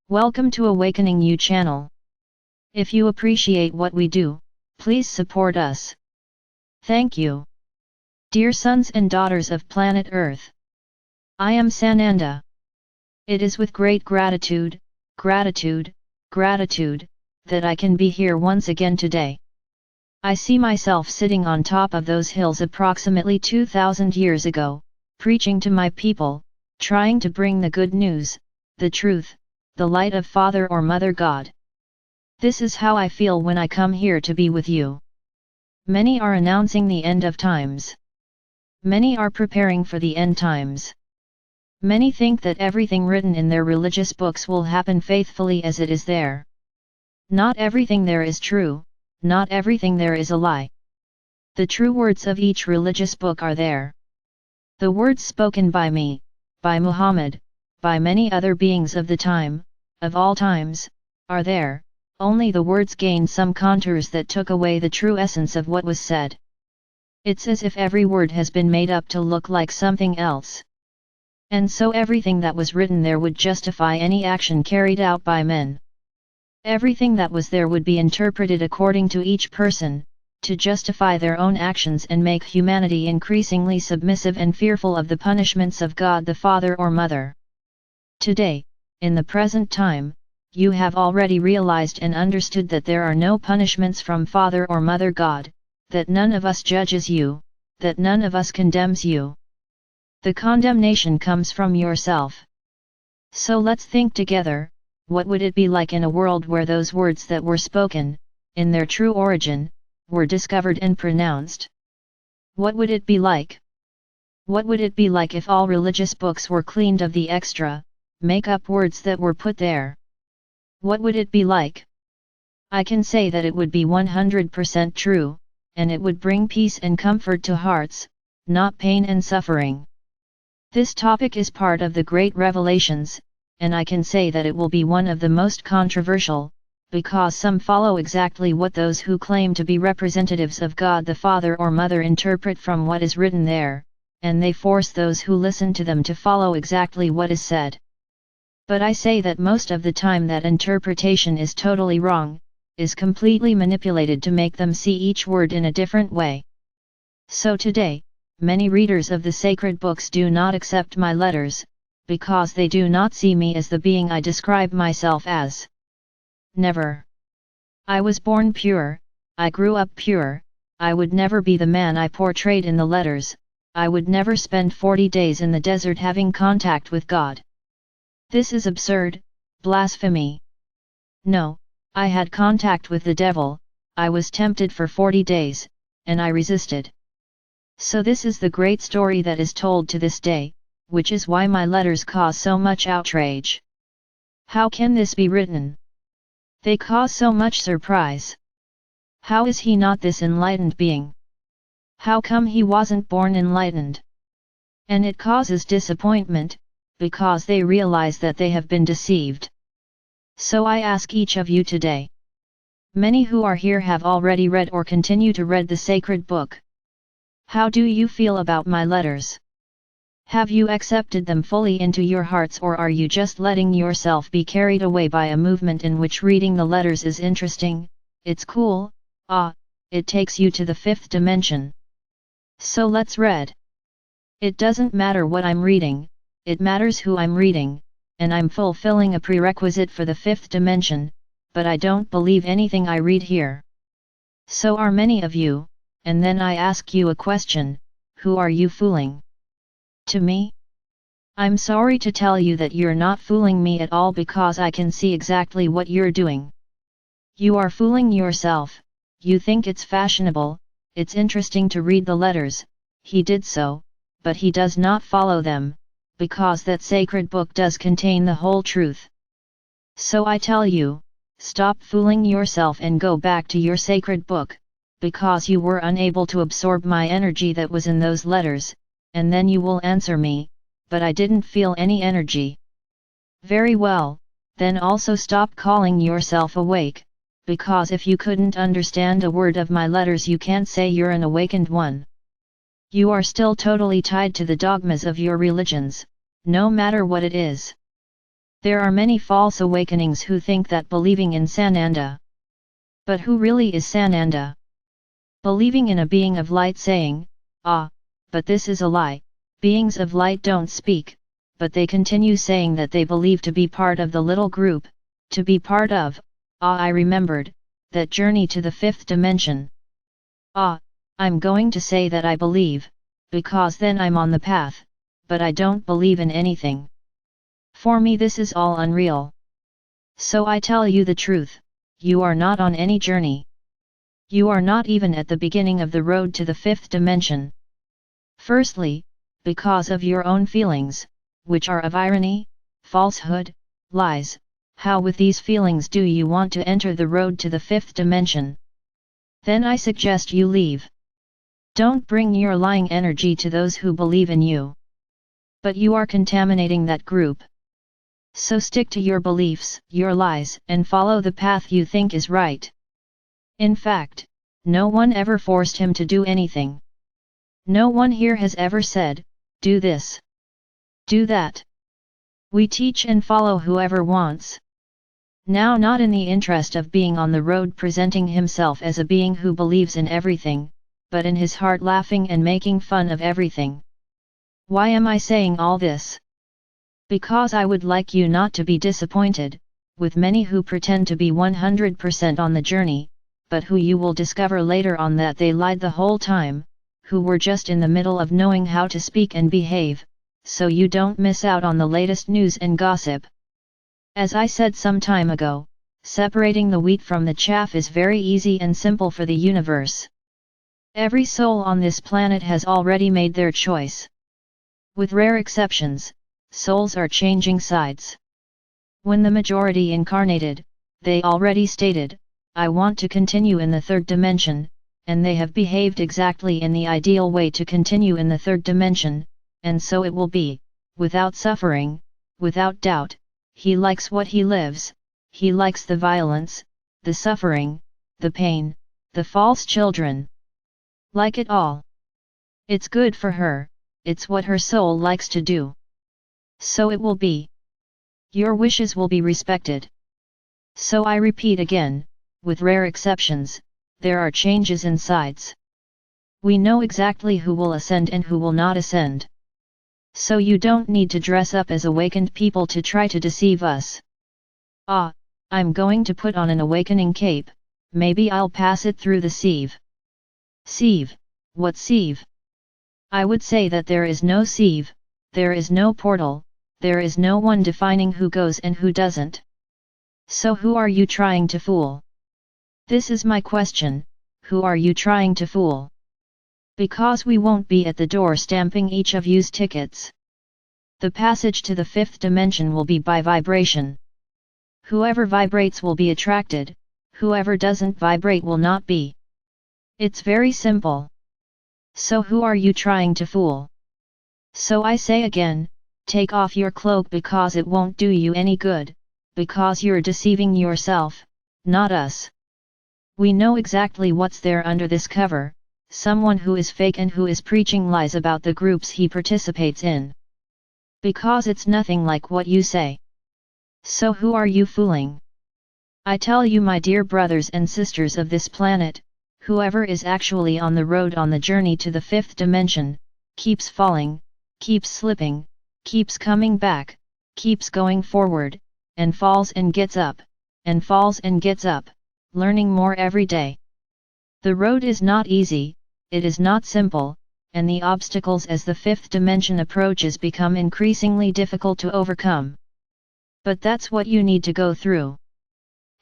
Welcome to Awakening You channel. If you appreciate what we do, please support us. Thank you. Dear sons and daughters of planet Earth, I am Sananda. It is with great gratitude, gratitude, that I can be here once again today. I see myself sitting on top of those hills approximately 2000 years ago, preaching to my people, trying to bring the good news, the truth, the light of Father or Mother God. This is how I feel when I come here to be with you. Many are announcing the end of times. Many are preparing for the end times. Many think that everything written in their religious books will happen faithfully as it is there. Not everything there is true, not everything there is a lie. The true words of each religious book are there. The words spoken by me, by Muhammad, by many other beings of the time, of all times, are there, only the words gained some contours that took away the true essence of what was said. It's as if every word has been made up to look like something else. And so everything that was written there would justify any action carried out by men. Everything that was there would be interpreted according to each person, to justify their own actions and make humanity increasingly submissive and fearful of the punishments of God the Father or Mother. Today, in the present time, you have already realized and understood that there are no punishments from Father or Mother God, that none of us judges you, that none of us condemns you. The condemnation comes from yourself. So let's think together, what would it be like in a world where those words that were spoken, in their true origin, were discovered and pronounced? What would it be like? What would it be like if all religious books were cleaned of the extra, make-up words that were put there? What would it be like? I can say that it would be 100% true, and it would bring peace and comfort to hearts, not pain and suffering. This topic is part of the Great Revelations, and I can say that it will be one of the most controversial, because some follow exactly what those who claim to be representatives of God the Father or Mother interpret from what is written there, and they force those who listen to them to follow exactly what is said. But I say that most of the time that interpretation is totally wrong, is completely manipulated to make them see each word in a different way. So today, many readers of the sacred books do not accept my letters, because they do not see me as the being I describe myself as. Never. I was born pure, I grew up pure, I would never be the man I portrayed in the letters, I would never spend 40 days in the desert having contact with God. This is absurd, blasphemy. No, I had contact with the devil, I was tempted for 40 days, and I resisted. So this is the great story that is told to this day, which is why my letters cause so much outrage. How can this be written? They cause so much surprise. How is he not this enlightened being? How come he wasn't born enlightened? And it causes disappointment, because they realize that they have been deceived. So I ask each of you today. Many who are here have already read or continue to read the sacred book. How do you feel about my letters? Have you accepted them fully into your hearts, or are you just letting yourself be carried away by a movement in which reading the letters is interesting, it's cool, it takes you to the fifth dimension? So let's read. It doesn't matter what I'm reading, it matters who I'm reading, and I'm fulfilling a prerequisite for the fifth dimension, but I don't believe anything I read here. So are many of you, and then I ask you a question, who are you fooling? To me? I'm sorry to tell you that you're not fooling me at all, because I can see exactly what you're doing. You are fooling yourself. You think it's fashionable, it's interesting to read the letters. He did so, but he does not follow them, because that sacred book does contain the whole truth. So I tell you, stop fooling yourself and go back to your sacred book, because you were unable to absorb my energy that was in those letters, and then you will answer me, but I didn't feel any energy. Very well, then also stop calling yourself awake, because if you couldn't understand a word of my letters, you can't say you're an awakened one. You are still totally tied to the dogmas of your religions, no matter what it is. There are many false awakenings who think that believing in Sananda. But who really is Sananda? Believing in a being of light saying, "Ah, but this is a lie, beings of light don't speak," but they continue saying that they believe to be part of the little group, to be part of, I remembered, that journey to the fifth dimension. I'm going to say that I believe, because then I'm on the path, but I don't believe in anything. For me this is all unreal. So I tell you the truth, you are not on any journey. You are not even at the beginning of the road to the fifth dimension. Firstly, because of your own feelings, which are of irony, falsehood, lies, how with these feelings do you want to enter the road to the fifth dimension? Then I suggest you leave. Don't bring your lying energy to those who believe in you. But you are contaminating that group. So stick to your beliefs, your lies, and follow the path you think is right. In fact, no one ever forced him to do anything. No one here has ever said, do this, do that. We teach and follow whoever wants. Now not in the interest of being on the road presenting himself as a being who believes in everything, but in his heart laughing and making fun of everything. Why am I saying all this? Because I would like you not to be disappointed, with many who pretend to be 100% on the journey, but who you will discover later on that they lied the whole time, who were just in the middle of knowing how to speak and behave, so you don't miss out on the latest news and gossip. As I said some time ago, separating the wheat from the chaff is very easy and simple for the universe. Every soul on this planet has already made their choice. With rare exceptions, souls are changing sides. When the majority incarnated, they already stated, I want to continue in the third dimension, and they have behaved exactly in the ideal way to continue in the third dimension, and so it will be, without suffering, without doubt. He likes what he lives, he likes the violence, the suffering, the pain, the false children. Like it all. It's good for her, it's what her soul likes to do. So it will be. Your wishes will be respected. So I repeat again, with rare exceptions, there are changes in sides. We know exactly who will ascend and who will not ascend. So you don't need to dress up as awakened people to try to deceive us. I'm going to put on an awakening cape, maybe I'll pass it through the sieve. Sieve? What sieve? I would say that there is no sieve, there is no portal, there is no one defining who goes and who doesn't. So who are you trying to fool? This is my question, who are you trying to fool? Because we won't be at the door stamping each of you's tickets. The passage to the fifth dimension will be by vibration. Whoever vibrates will be attracted, whoever doesn't vibrate will not be. It's very simple. So who are you trying to fool? So I say again, take off your cloak because it won't do you any good, because you're deceiving yourself, not us. We know exactly what's there under this cover, someone who is fake and who is preaching lies about the groups he participates in. Because it's nothing like what you say. So who are you fooling? I tell you, my dear brothers and sisters of this planet, whoever is actually on the road on the journey to the fifth dimension, keeps falling, keeps slipping, keeps coming back, keeps going forward, and falls and gets up, and falls and gets up, learning more every day. The road is not easy, it is not simple, and the obstacles as the fifth dimension approaches become increasingly difficult to overcome. But that's what you need to go through.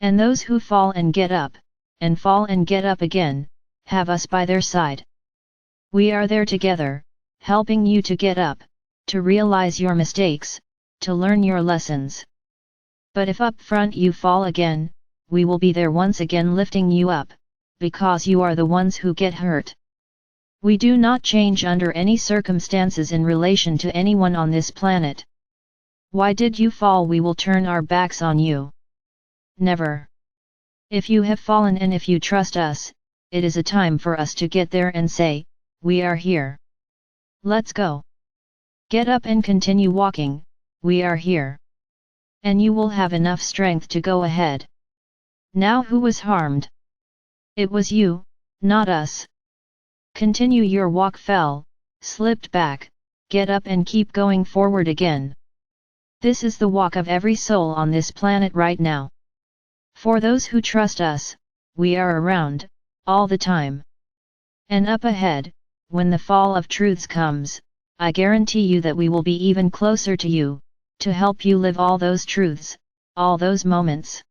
And those who fall and get up, and fall and get up again, have us by their side. We are there together, helping you to get up, to realize your mistakes, to learn your lessons. But if up front you fall again, we will be there once again lifting you up, because you are the ones who get hurt. We do not change under any circumstances in relation to anyone on this planet. Why did you fall? We will turn our backs on you. Never. If you have fallen and if you trust us, it is a time for us to get there and say, we are here. Let's go. Get up and continue walking, we are here. and you will have enough strength to go ahead. Now who was harmed? It was you, not us. Continue your walk. Fell, slipped back, get up and keep going forward again. This is the walk of every soul on this planet right now. For those who trust us, we are around, all the time. And up ahead, when the fall of truths comes, I guarantee you that we will be even closer to you, to help you live all those truths, all those moments.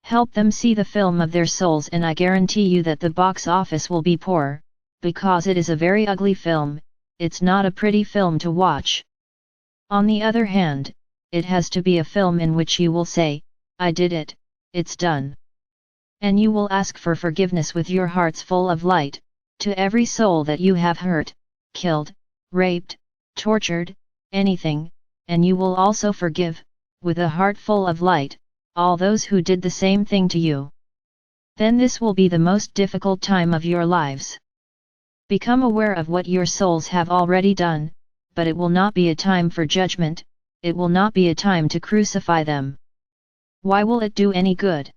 Help them see the film of their souls, and I guarantee you that the box office will be poor, because it is a very ugly film, it's not a pretty film to watch. On the other hand, it has to be a film in which you will say, I did it, it's done. And you will ask for forgiveness with your hearts full of light, to every soul that you have hurt, killed, raped, tortured, anything, and you will also forgive, with a heart full of light, all those who did the same thing to you. Then this will be the most difficult time of your lives. Become aware of what your souls have already done, but it will not be a time for judgment, it will not be a time to crucify them. Why will it do any good?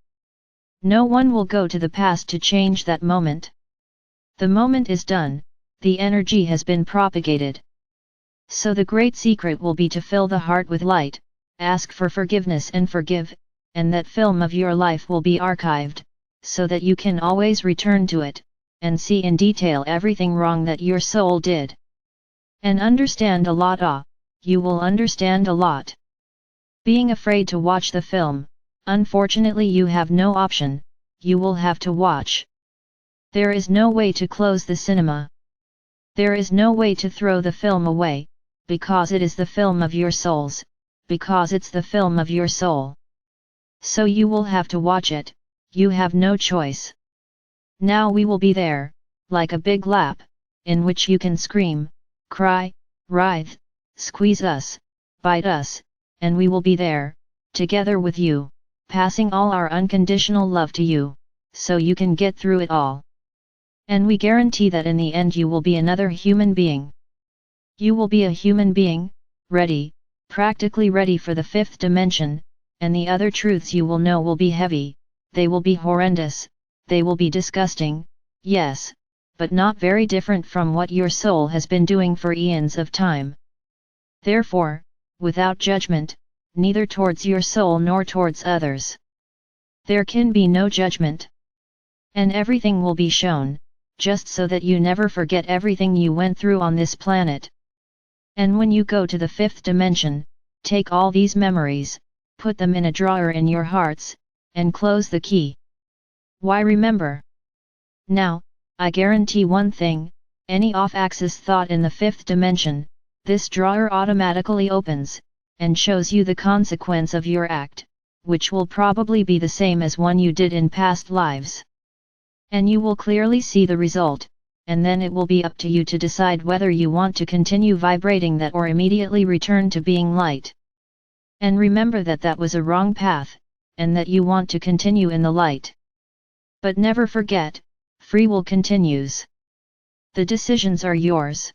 No one will go to the past to change that moment. The moment is done, the energy has been propagated. So the great secret will be to fill the heart with light, ask for forgiveness and forgive, and that film of your life will be archived, so that you can always return to it, and see in detail everything wrong that your soul did. And understand a lot. You will understand a lot. Being afraid to watch the film, unfortunately you have no option, you will have to watch. There is no way to close the cinema. There is no way to throw the film away, because it is the film of your souls, because it's the film of your soul. So you will have to watch it, you have no choice. Now we will be there, like a big lap, in which you can scream, cry, writhe, squeeze us, bite us, and we will be there, together with you, passing all our unconditional love to you, so you can get through it all. And we guarantee that in the end you will be another human being. You will be a human being, ready, practically ready for the fifth dimension, and the other truths you will know will be heavy, they will be horrendous, they will be disgusting, yes, but not very different from what your soul has been doing for eons of time. Therefore, without judgment, neither towards your soul nor towards others. There can be no judgment. And everything will be shown, just so that you never forget everything you went through on this planet. And when you go to the fifth dimension, take all these memories, put them in a drawer in your hearts, and close the key. Why remember? Now, I guarantee one thing, any off-axis thought in the fifth dimension, this drawer automatically opens, and shows you the consequence of your act, which will probably be the same as one you did in past lives. And you will clearly see the result, and then it will be up to you to decide whether you want to continue vibrating that or immediately return to being light. And remember that that was a wrong path, and that you want to continue in the light. But never forget, free will continues. The decisions are yours.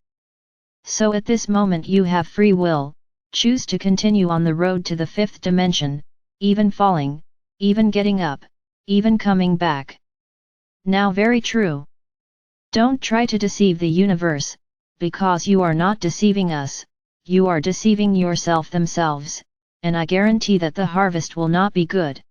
So at this moment you have free will, choose to continue on the road to the fifth dimension, even falling, even getting up, even coming back. Now very true. Don't try to deceive the universe, because you are not deceiving us, you are deceiving yourself themselves, and I guarantee that the harvest will not be good.